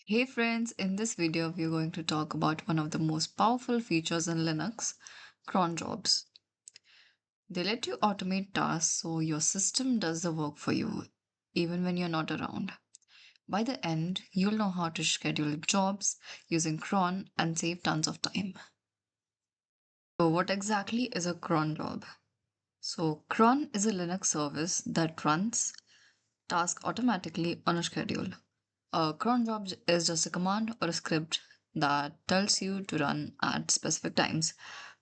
Hey friends, in this video we're going to talk about one of the most powerful features in Linux, cron jobs. They let you automate tasks so your system does the work for you, even when you're not around. By the end, you'll know how to schedule jobs using cron and save tons of time. So what exactly is a cron job? So cron is a Linux service that runs tasks automatically on a schedule. A cron job is just a command or a script that tells you to run at specific times.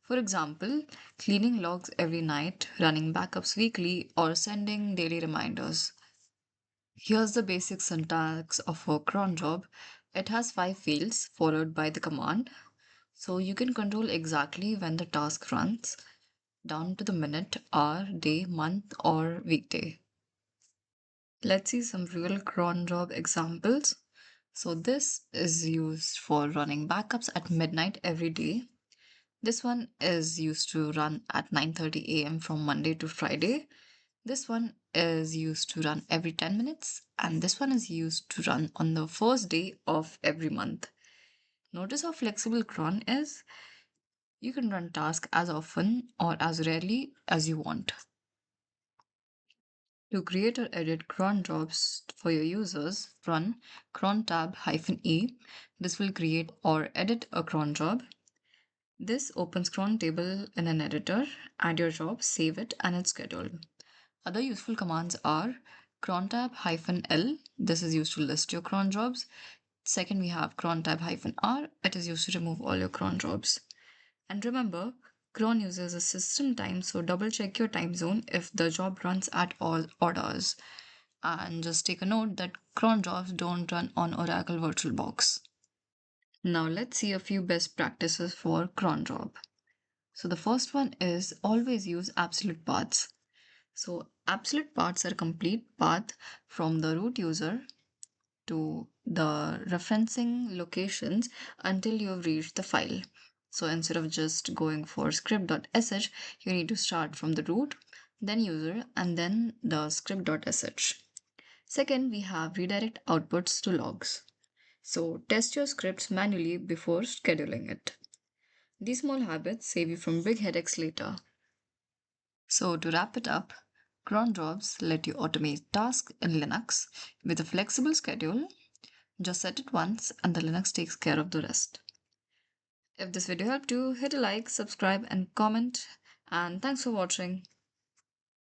For example, cleaning logs every night, running backups weekly, or sending daily reminders. Here's the basic syntax of a cron job. It has five fields followed by the command, so you can control exactly when the task runs, down to the minute, hour, day, month, or weekday. Let's see some real cron job examples. So this is used for running backups at midnight every day. This one is used to run at 9:30 a.m. from Monday to Friday. This one is used to run every 10 minutes, and this one is used to run on the first day of every month. Notice how flexible cron is. You can run tasks as often or as rarely as you want. To create or edit cron jobs for your users, run crontab-e. This will create or edit a cron job. This opens cron table in an editor. Add your job, save it, and it's scheduled. Other useful commands are crontab-l. This is used to list your cron jobs. Second, we have crontab-r. It is used to remove all your cron jobs. And remember, cron uses a system time, so double check your time zone if the job runs at all odd hours. And just take a note that cron jobs don't run on Oracle VirtualBox. Now let's see a few best practices for cron job. So the first one is always use absolute paths. So absolute paths are complete path from the root user to the referencing locations until you've reached the file. So instead of just going for script.sh, you need to start from the root, then user, and then the script.sh. Second, we have redirect outputs to logs. So test your scripts manually before scheduling it. These small habits save you from big headaches later. So to wrap it up, cron jobs let you automate tasks in Linux with a flexible schedule. Just set it once and the Linux takes care of the rest. If this video helped you, hit a like, subscribe, and comment. And thanks for watching.